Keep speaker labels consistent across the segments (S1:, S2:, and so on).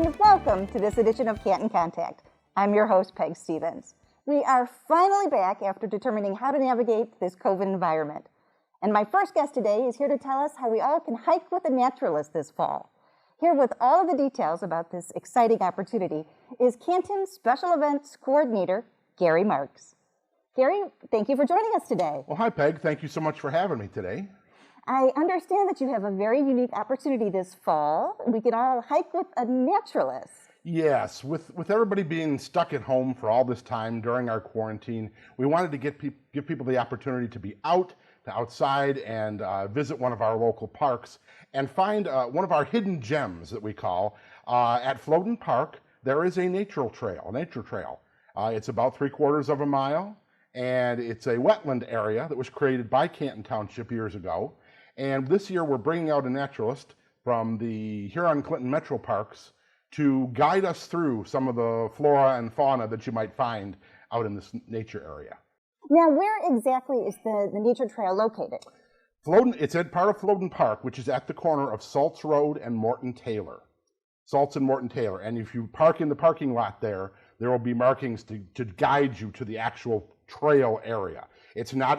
S1: and welcome to this edition of Canton Contact. I'm your host, Peg Stevens. We are finally back after determining how to navigate this COVID environment. And my first guest today is here to tell us how we all can hike with a naturalist this fall. Here with all of the details about this exciting opportunity is Canton Special Events Coordinator, Gary Marks. Gary, thank you for joining us today.
S2: Well, hi, Peg. Thank you so much for having me today.
S1: I understand that you have a very unique opportunity this fall. We can all hike with a naturalist.
S2: Yes, with everybody being stuck at home for all this time during our quarantine, we wanted to give people the opportunity to be outside and visit one of our local parks and find one of our hidden gems that we call. At Floden Park, there is a nature trail. It's about 3/4 of a mile, and it's a wetland area that was created by Canton Township years ago. And this year we're bringing out a naturalist from the Huron-Clinton Metro Parks to guide us through some of the flora and fauna that you might find out in this nature area.
S1: Now, where exactly is the nature trail located?
S2: It's at part of Floden Park, which is at the corner of Saltz Road and Morton Taylor. And if you park in the parking lot there will be markings to guide you to the actual trail area. It's not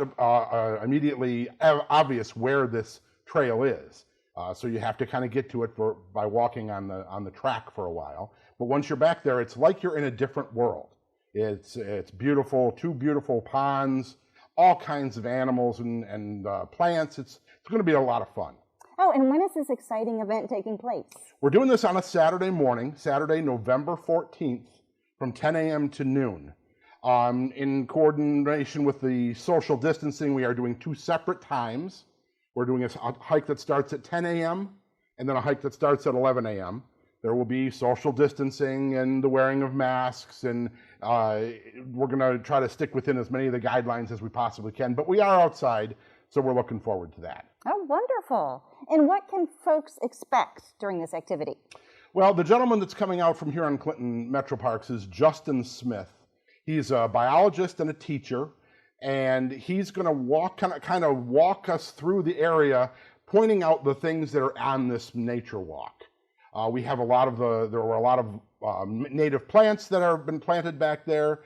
S2: immediately obvious where this trail is, so you have to kind of get to it by walking on the track for a while. But once you're back there, it's like you're in a different world. It's beautiful, 2 beautiful ponds, all kinds of animals and plants. It's going to be a lot of fun.
S1: Oh, and when is this exciting event taking place?
S2: We're doing this on a Saturday morning, Saturday, November 14th, from 10 a.m. to noon. In coordination with the social distancing, we are doing 2 separate times. We're doing a hike that starts at 10 a.m. and then a hike that starts at 11 a.m. There will be social distancing and the wearing of masks, and we're going to try to stick within as many of the guidelines as we possibly can. But we are outside, so we're looking forward to that.
S1: Oh, wonderful. And what can folks expect during this activity?
S2: Well, the gentleman that's coming out from here on Clinton Metro Parks is Justin Smith. He's a biologist and a teacher, and he's going to kind of walk us through the area, pointing out the things that are on this nature walk. We have there were a lot of native plants that have been planted back there.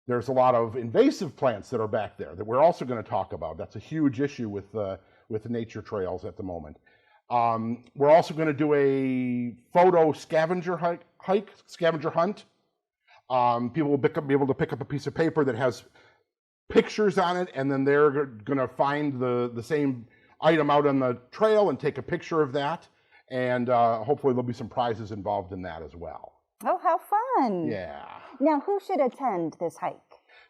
S2: There's a lot of invasive plants that are back there that we're also going to talk about. That's a huge issue with nature trails at the moment. We're also going to do a photo scavenger hunt. People will be able to pick up a piece of paper that has pictures on it, and then they're going to find the same item out on the trail and take a picture of that. And hopefully there'll be some prizes involved in that as well.
S1: Oh, how fun.
S2: Yeah.
S1: Now, who should attend this hike?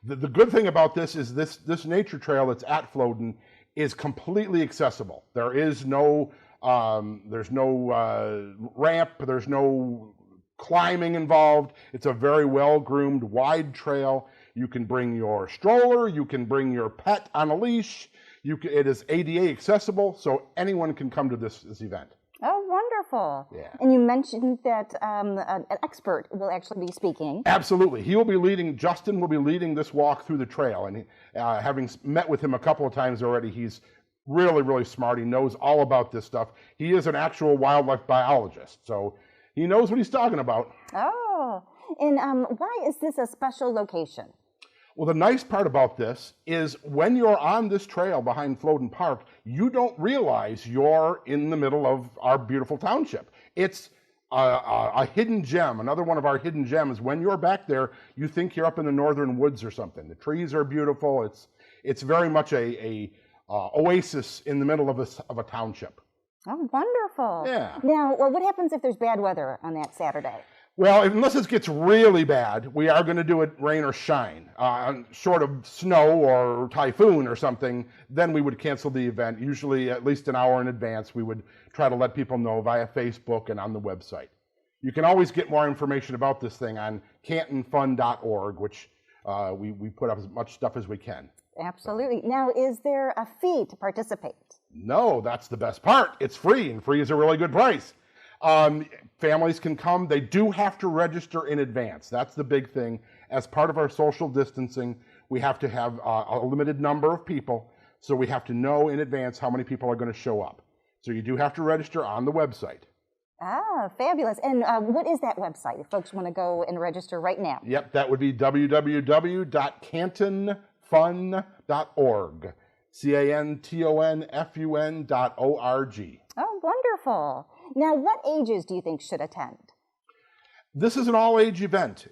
S2: The good thing about this is this nature trail that's at Floden is completely accessible. There is no ramp, there's no climbing involved. It's a very well-groomed, wide trail. You can bring your stroller, you can bring your pet on a leash. It is ADA accessible, so anyone can come to this event.
S1: Oh, wonderful.
S2: Yeah.
S1: And you mentioned that an expert will actually be speaking.
S2: Absolutely. Justin will be leading this walk through the trail. And having met with him a couple of times already, he's really, really smart. He knows all about this stuff. He is an actual wildlife biologist, so he knows what he's talking about.
S1: Oh, and why is this a special location?
S2: Well, the nice part about this is when you're on this trail behind Floden Park, you don't realize you're in the middle of our beautiful township. It's a hidden gem, another one of our hidden gems. When you're back there, you think you're up in the northern woods or something. The trees are beautiful. It's very much a oasis in the middle of a township.
S1: Oh, wonderful.
S2: Yeah.
S1: Now, well, what happens if there's bad weather on that Saturday?
S2: Well, unless it gets really bad, we are going to do it rain or shine. Short of snow or typhoon or something, then we would cancel the event. Usually at least an hour in advance, we would try to let people know via Facebook and on the website. You can always get more information about this thing on cantonfun.org, which we put up as much stuff as we can.
S1: Absolutely. Now, is there a fee to participate?
S2: No, that's the best part. It's free, and free is a really good price. Families can come. They do have to register in advance. That's the big thing. As part of our social distancing, we have to have a limited number of people, so we have to know in advance how many people are going to show up. So you do have to register on the website.
S1: Ah, fabulous. And what is that website if folks want to go and register right now?
S2: Yep, that would be www.cantonfun.org. CANTONFUN.org.
S1: Oh, wonderful. Now, what ages do you think should attend?
S2: This is an all-age event.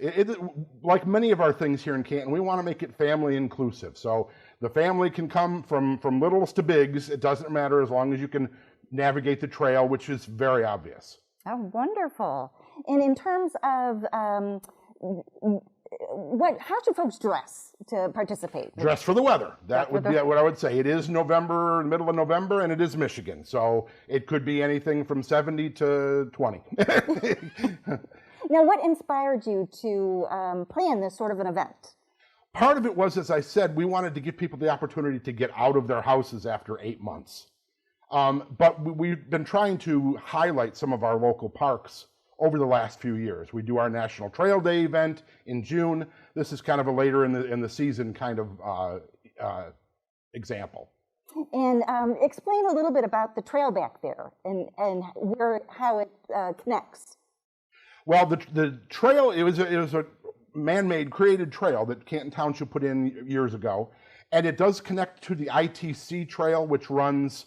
S2: Like many of our things here in Canton, we want to make it family inclusive. So the family can come from littles to bigs. It doesn't matter as long as you can navigate the trail, which is very obvious.
S1: Oh, wonderful. And in terms of how should folks dress to participate?
S2: Dress for the weather. That would be what I would say. It is November, middle of November, and it is Michigan. So it could be anything from 70 to 20.
S1: Now, what inspired you to plan this sort of an event?
S2: Part of it was, as I said, we wanted to give people the opportunity to get out of their houses after 8 months. But we've been trying to highlight some of our local parks over the last few years. We do our National Trail Day event in June. This is kind of a later in the season kind of example.
S1: And explain a little bit about the trail back there and how it connects.
S2: Well, the trail, it was a man-made created trail that Canton Township put in years ago, and it does connect to the ITC trail, which runs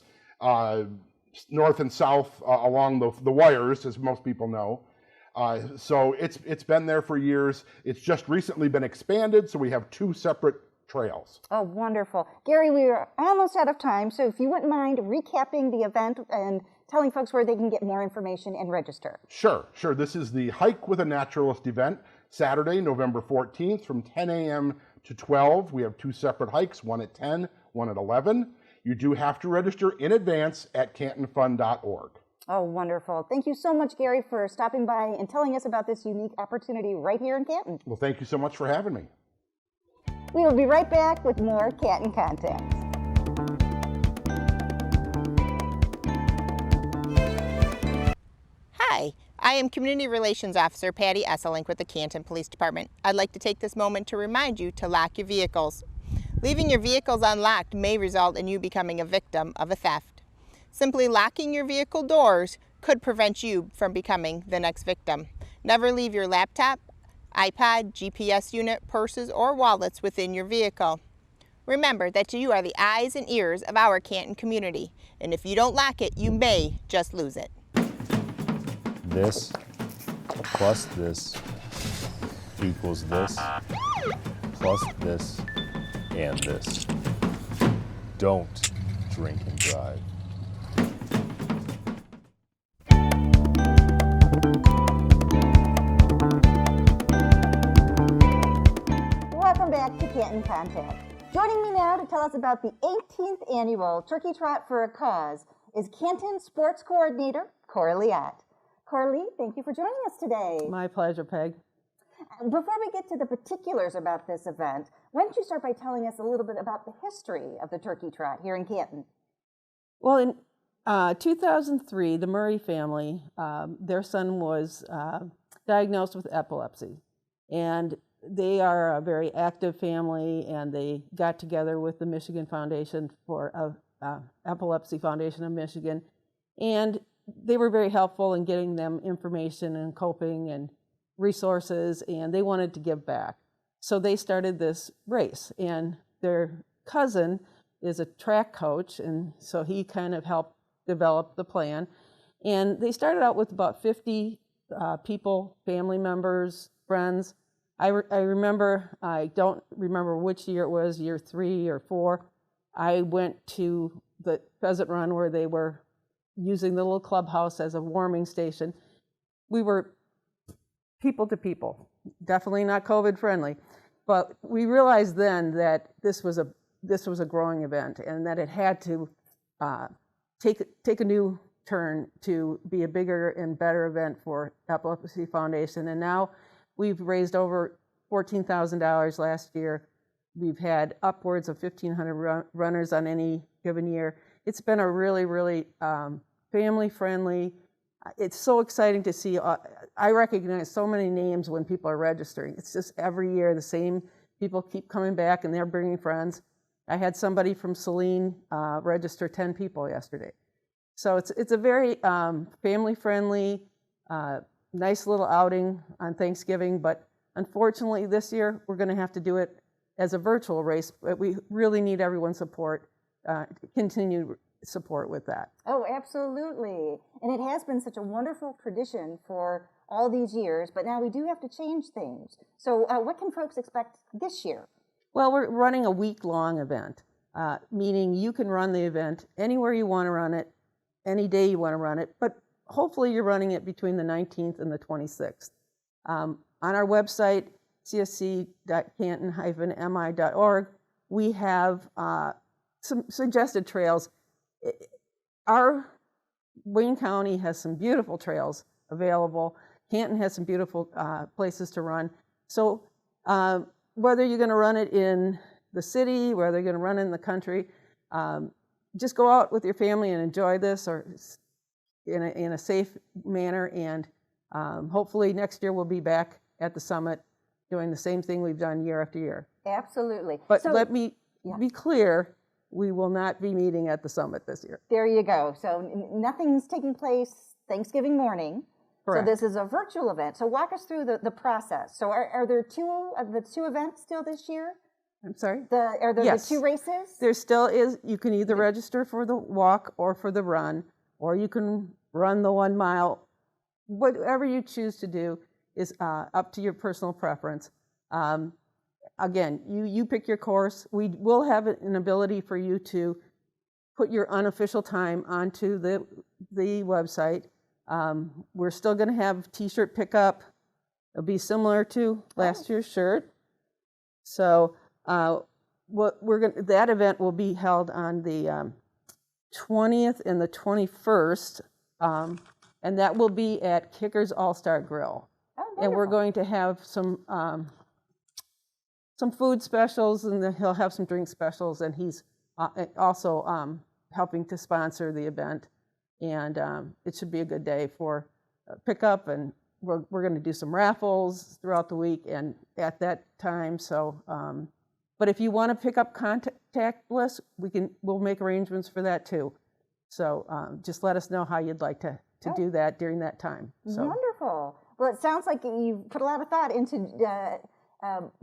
S2: north and south along the wires, as most people know. So it's been there for years. It's just recently been expanded, so we have 2 separate trails. Oh,
S1: wonderful. Gary, we are almost out of time, so if you wouldn't mind recapping the event and telling folks where they can get more information and register.
S2: Sure. This is the Hike with a Naturalist event, Saturday, November 14th from 10 a.m. to 12. We have 2 separate hikes, one at 10, one at 11. You do have to register in advance at cantonfun.org.
S1: Oh, wonderful. Thank you so much, Gary, for stopping by and telling us about this unique opportunity right here in Canton.
S2: Well, thank you so much for having me.
S1: We will be right back with more Canton Contact.
S3: Hi, I am Community Relations Officer Patty Esselink with the Canton Police Department. I'd like to take this moment to remind you to lock your vehicles. Leaving your vehicles unlocked may result in you becoming a victim of a theft. Simply locking your vehicle doors could prevent you from becoming the next victim. Never leave your laptop, iPod, GPS unit, purses, or wallets within your vehicle. Remember that you are the eyes and ears of our Canton community, and if you don't lock it, you may just lose it.
S4: This plus this equals this plus this and this. Don't drink and drive.
S1: Welcome back to Canton Contact. Joining me now to tell us about the 18th annual Turkey Trot for a Cause is Canton Sports Coordinator Coralie Ott. Coralie, thank you for joining us today.
S5: My pleasure, Peg.
S1: Before we get to the particulars about this event, why don't you start by telling us a little bit about the history of the Turkey Trot here in Canton?
S5: Well, in 2003, the Murray family, their son was diagnosed with epilepsy. And they are a very active family, and they got together with the Michigan Foundation for Epilepsy Foundation of Michigan. And they were very helpful in getting them information and coping and resources, and they wanted to give back. So they started this race, and their cousin is a track coach, and so he kind of helped develop the plan. And they started out with about 50 people, family members, friends. I remember, I don't remember which year it was, year 3 or 4, I went to the Pheasant Run where they were using the little clubhouse as a warming station. We were people to people, definitely not COVID friendly, but we realized then that this was a growing event and that it had to take a new turn to be a bigger and better event for Epilepsy Foundation. And now we've raised over $14,000 last year. We've had upwards of 1,500 runners on any given year. It's been a really, really family-friendly. It's so exciting to see. I recognize so many names when people are registering. It's just every year the same people keep coming back, and they're bringing friends. I had somebody from Saline register 10 people yesterday. So it's a very family-friendly, Nice little outing on Thanksgiving, but unfortunately this year we're going to have to do it as a virtual race, but we really need everyone's support, continued support with that.
S1: Oh, absolutely. And it has been such a wonderful tradition for all these years, but now we do have to change things. So what can folks expect this year?
S5: Well, we're running a week-long event, meaning you can run the event anywhere you want to run it, any day you want to run it, but hopefully you're running it between the 19th and the 26th. On our website, csc.canton-mi.org, we have some suggested trails. Our Wayne County has some beautiful trails available. Canton has some beautiful places to run. So whether you're going to run it in the city, whether you're going to run it in the country, just go out with your family and enjoy this, or in a safe manner. And hopefully next year we'll be back at the summit doing the same thing we've done year after year.
S1: Absolutely.
S5: But
S1: so,
S5: let me be clear, we will not be meeting at the summit this year.
S1: there you go. So nothing's taking place Thanksgiving morning.
S5: Correct.
S1: So this is a virtual event. So walk us through the process. So are there two events still this year?
S5: I'm sorry?
S1: Are there
S5: Yes.
S1: the 2 races?
S5: There still is. You can either register for the walk or for the run, or you can run the 1 mile. Whatever you choose to do is up to your personal preference. Again, you pick your course. We will have an ability for you to put your unofficial time onto the website. We're still going to have t-shirt pickup. It'll be similar to last year's shirt. So that event will be held on the 20th and the 21st, and that will be at Kicker's All-Star Grill.
S1: Oh,
S5: And we're
S1: wonderful.
S5: going to have some food specials, and then he'll have some drink specials, and he's also helping to sponsor the event. And it should be a good day for pickup, and we're going to do some raffles throughout the week and at that time. So, but if you want to pick up contactless, we'll make arrangements for that too. So just let us know how you'd like to do that during that time. So.
S1: Wonderful. Well, it sounds like you've put a lot of thought into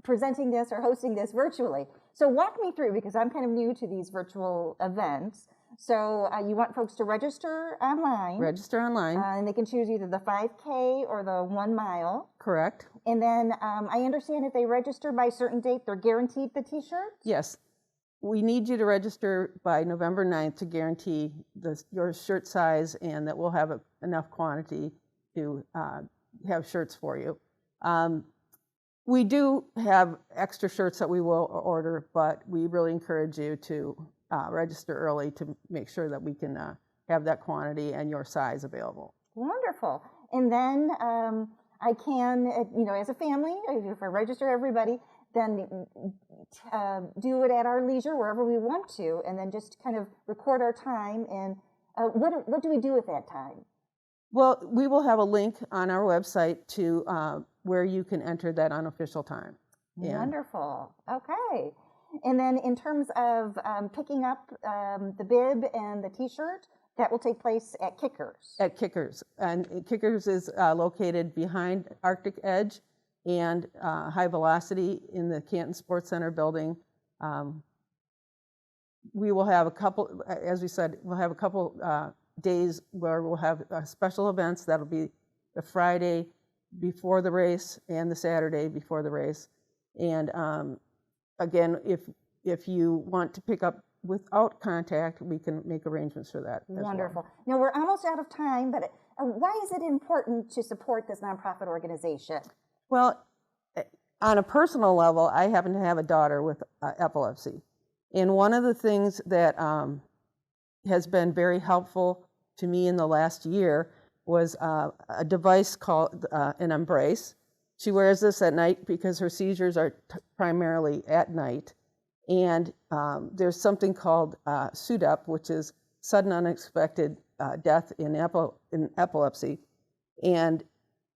S1: presenting this or hosting this virtually. So walk me through, because I'm kind of new to these virtual events. So you want folks to register online.
S5: Register online.
S1: And they can choose either the 5K or the 1 mile.
S5: Correct.
S1: And then I understand if they register by a certain date, they're guaranteed the t-shirt?
S5: Yes. We need you to register by November 9th to guarantee your shirt size, and that we'll have enough quantity to have shirts for you. We do have extra shirts that we will order, but we really encourage you to register early to make sure that we can have that quantity and your size available.
S1: Wonderful. And then I can, as a family, if I register everybody, then do it at our leisure wherever we want to, and then just kind of record our time. And what do we do at that time?
S5: Well, we will have a link on our website to where you can enter that unofficial time.
S1: Wonderful. Okay. And then in terms of picking up the bib and the t-shirt, that will take place at Kickers.
S5: At Kickers. And Kickers is located behind Arctic Edge and High Velocity in the Canton Sports Center building. We will have a couple, as we said, we'll have a couple days where we'll have special events. That'll be the Friday before the race and the Saturday before the race. And again, if you want to pick up without contact, we can make arrangements for that.
S1: Wonderful. Now, we're almost out of time, but why is it important to support this nonprofit organization?
S5: Well, on a personal level, I happen to have a daughter with epilepsy. And one of the things that has been very helpful to me in the last year was a device called an Embrace. She wears this at night because her seizures are primarily at night. And there's something called SUDEP, which is sudden unexpected death in epilepsy. And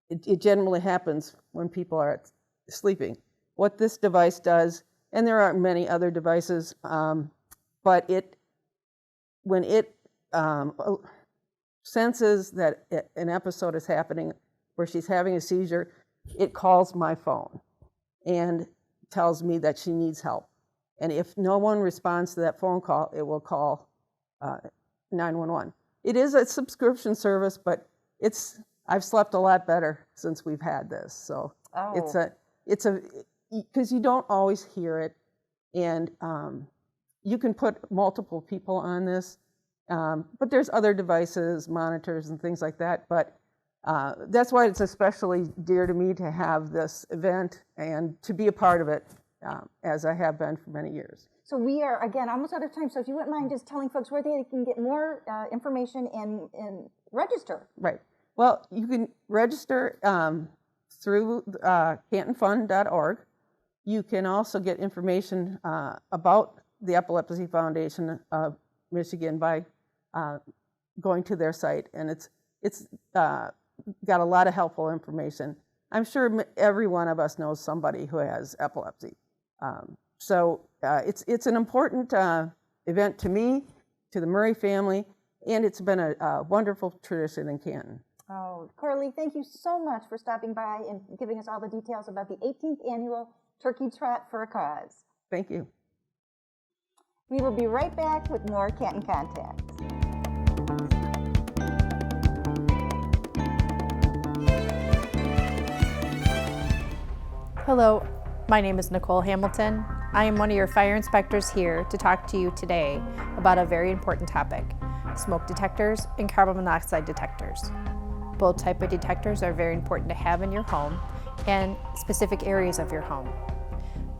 S5: it generally happens when people are sleeping. What this device does, and there are many other devices, but when it senses that an episode is happening, where she's having a seizure, it calls my phone and tells me that she needs help. And if no one responds to that phone call, it will call 911. It is a subscription service, but I've slept a lot better since we've had this. So it's because you don't always hear it, and you can put multiple people on this, but there's other devices, monitors, and things like that. But that's why it's especially dear to me to have this event and to be a part of it, as I have been for many years.
S1: So we are, again, almost out of time. So if you wouldn't mind just telling folks where they can get more information and register.
S5: Right. Well, you can register through cantonfund.org. You can also get information about the Epilepsy Foundation of Michigan by going to their site, and it's got a lot of helpful information. I'm sure every one of us knows somebody who has epilepsy. So it's an important event to me, to the Murray family, and it's been a wonderful tradition in Canton.
S1: Oh, Coralie, thank you so much for stopping by and giving us all the details about the 18th annual Turkey Trot for a Cause.
S5: Thank you.
S1: We will be right back with more Canton Contact.
S6: Hello, my name is Nicole Hamilton. I am one of your fire inspectors here to talk to you today about a very important topic: smoke detectors and carbon monoxide detectors. Both type of detectors are very important to have in your home and specific areas of your home.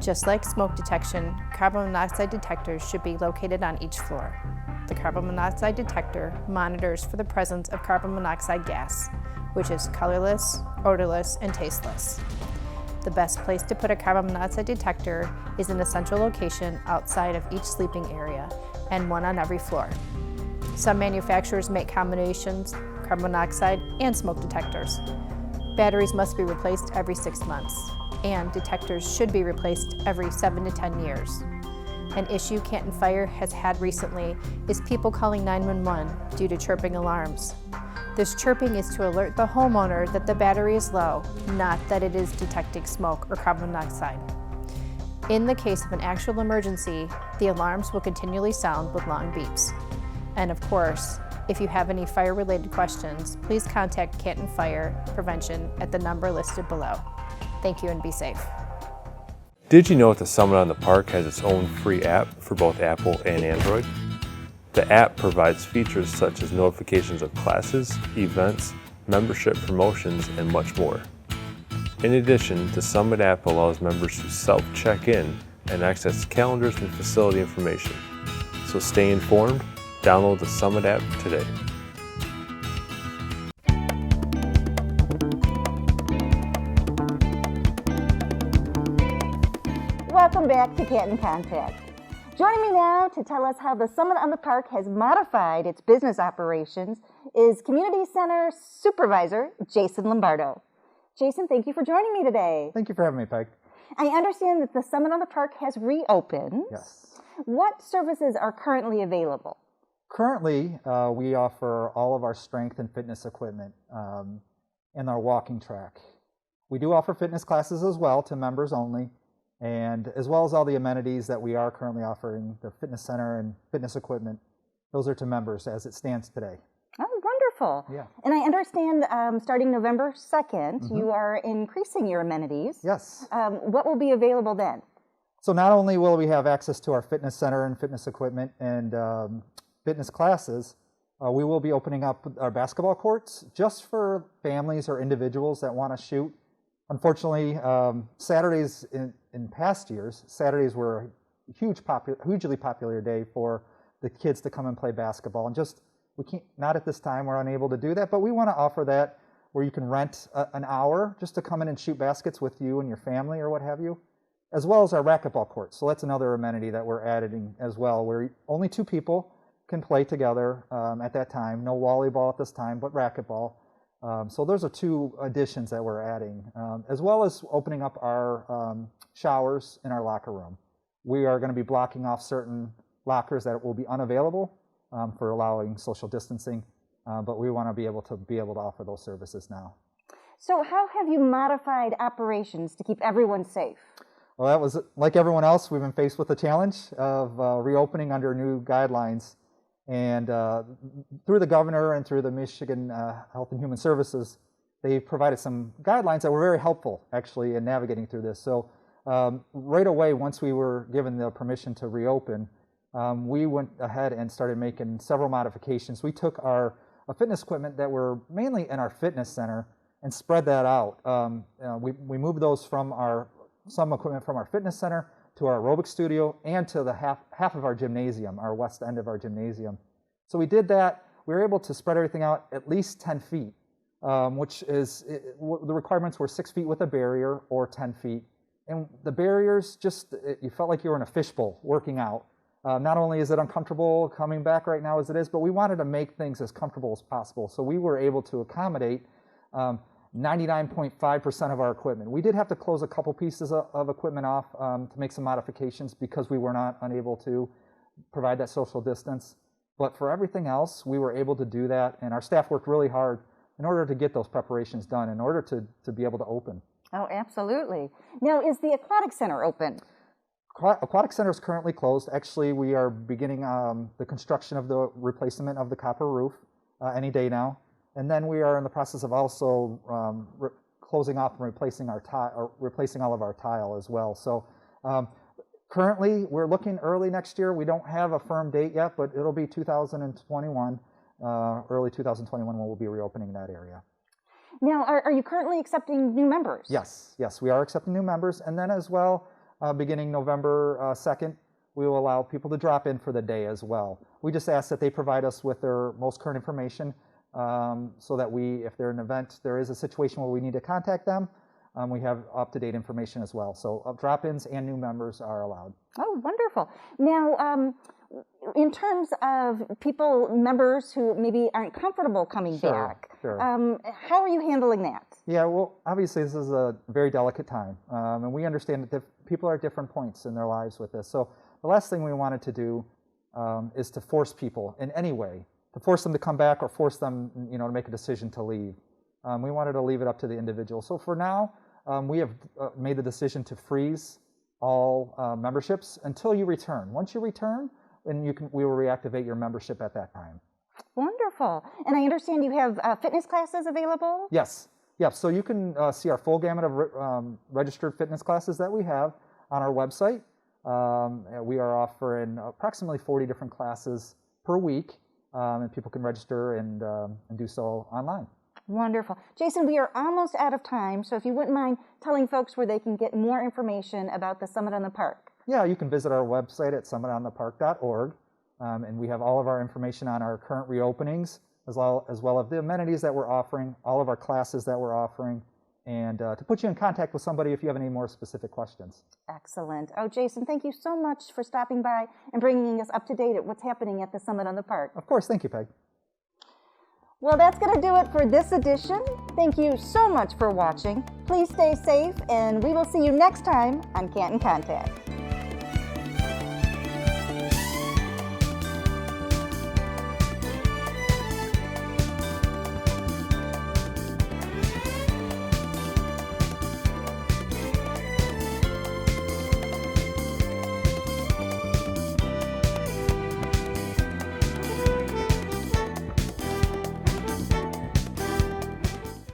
S6: Just like smoke detection, carbon monoxide detectors should be located on each floor. The carbon monoxide detector monitors for the presence of carbon monoxide gas, which is colorless, odorless, and tasteless. The best place to put a carbon monoxide detector is in a central location outside of each sleeping area, and one on every floor. Some manufacturers make combinations, carbon monoxide and smoke detectors. Batteries must be replaced every 6 months, and detectors should be replaced every 7 to 10 years. An issue Canton Fire has had recently is people calling 911 due to chirping alarms. This chirping is to alert the homeowner that the battery is low, not that it is detecting smoke or carbon monoxide. In the case of an actual emergency, the alarms will continually sound with long beeps. And of course, if you have any fire-related questions, please contact Canton Fire Prevention at the number listed below. Thank you and be safe.
S4: Did you know that the Summit on the Park has its own free app for both Apple and Android? The app provides features such as notifications of classes, events, membership promotions, and much more. In addition, the Summit app allows members to self-check in and access calendars and facility information. So stay informed. Download the Summit app today.
S1: Welcome back to Canton Contact. Joining me now to tell us how the Summit on the Park has modified its business operations is Community Center Supervisor Jason Lombardo. Jason, thank you for joining me today.
S7: Thank you for having me, Peg.
S1: I understand that the Summit on the Park has reopened.
S7: Yes.
S1: What services are currently available?
S7: Currently, we offer all of our strength and fitness equipment and our walking track. We do offer fitness classes as well to members only, and as well as all the amenities that we are currently offering, the fitness center and fitness equipment. Those are to members as it stands today.
S1: Oh, wonderful.
S7: Yeah.
S1: And I understand starting November 2nd, you are increasing your amenities.
S7: Yes.
S1: What will be available then?
S7: So not only will we have access to our fitness center and fitness equipment and fitness classes, we will be opening up our basketball courts just for families or individuals that want to shoot. Unfortunately, Saturdays in past years, Saturdays were a hugely popular day for the kids to come and play basketball. And just, we can't, not at this time, we're unable to do that, but we want to offer that where you can rent an hour just to come in and shoot baskets with you and your family or what have you, as well as our racquetball courts. So that's another amenity that we're adding as well, where only 2 people can play together at that time. No volleyball at this time, but racquetball. So those are 2 additions that we're adding, as well as opening up our showers in our locker room. We are going to be blocking off certain lockers that will be unavailable for allowing social distancing, but we want to be able to offer those services now.
S1: So how have you modified operations to keep everyone safe?
S7: Well, that was like everyone else. We've been faced with the challenge of reopening under new guidelines, and through the governor and through the Michigan Health and Human Services, they provided some guidelines that were very helpful actually in navigating through this. So right away, once we were given the permission to reopen, we went ahead and started making several modifications. We took our fitness equipment that were mainly in our fitness center and spread that out. We moved those from some equipment from our fitness center to our aerobic studio and to the half of our gymnasium, our west end of our gymnasium. So we did that. We were able to spread everything out at least 10 feet, which is, the requirements were 6 feet with a barrier or 10 feet. And the barriers, you felt like you were in a fishbowl working out. Not only is it uncomfortable coming back right now as it is, but we wanted to make things as comfortable as possible. So we were able to accommodate 99.5% of our equipment. We did have to close a couple pieces of equipment off to make some modifications because we were not unable to provide that social distance. But for everything else, we were able to do that, and our staff worked really hard in order to get those preparations done, in order to be able to open.
S1: Oh, absolutely. Now, is the Aquatic Center open?
S7: Aquatic Center is currently closed. Actually, we are beginning the construction of the replacement of the copper roof any day now. And then we are in the process of also closing off and replacing all of our tile as well. So currently, we're looking early next year. We don't have a firm date yet, but it'll be 2021, early 2021 when we'll be reopening that area.
S1: Now, are you currently accepting new members?
S7: Yes, we are accepting new members. And then as well, beginning November 2nd, we will allow people to drop in for the day as well. We just ask that they provide us with their most current information so that if they're an event, there is a situation where we need to contact them, we have up-to-date information as well. So drop-ins and new members are allowed.
S1: Oh, wonderful. Now, in terms of members who maybe aren't comfortable coming back, how are you handling that?
S7: Yeah, well, obviously this is a very delicate time, and we understand that people are at different points in their lives with this. So the last thing we wanted to do is to force people in any way, to force them to come back or force them, to make a decision to leave. We wanted to leave it up to the individual. So for now, we have made the decision to freeze all memberships until you return. Once you return, then we will reactivate your membership at that time.
S1: Wonderful. And I understand you have fitness classes available?
S7: Yes. So you can see our full gamut of registered fitness classes that we have on our website. We are offering approximately 40 different classes per week, and people can register and do so online.
S1: Wonderful. Jason, we are almost out of time, so if you wouldn't mind telling folks where they can get more information about the Summit on the Park.
S7: Yeah, you can visit our website at summitonthepark.org, and we have all of our information on our current reopenings, as well as the amenities that we're offering, all of our classes that we're offering, and to put you in contact with somebody if you have any more specific questions.
S1: Excellent. Oh, Jason, thank you so much for stopping by and bringing us up to date at what's happening at the Summit on the Park.
S7: Of course. Thank you, Peg.
S1: Well, that's going to do it for this edition. Thank you so much for watching. Please stay safe, and we will see you next time on Canton Contact.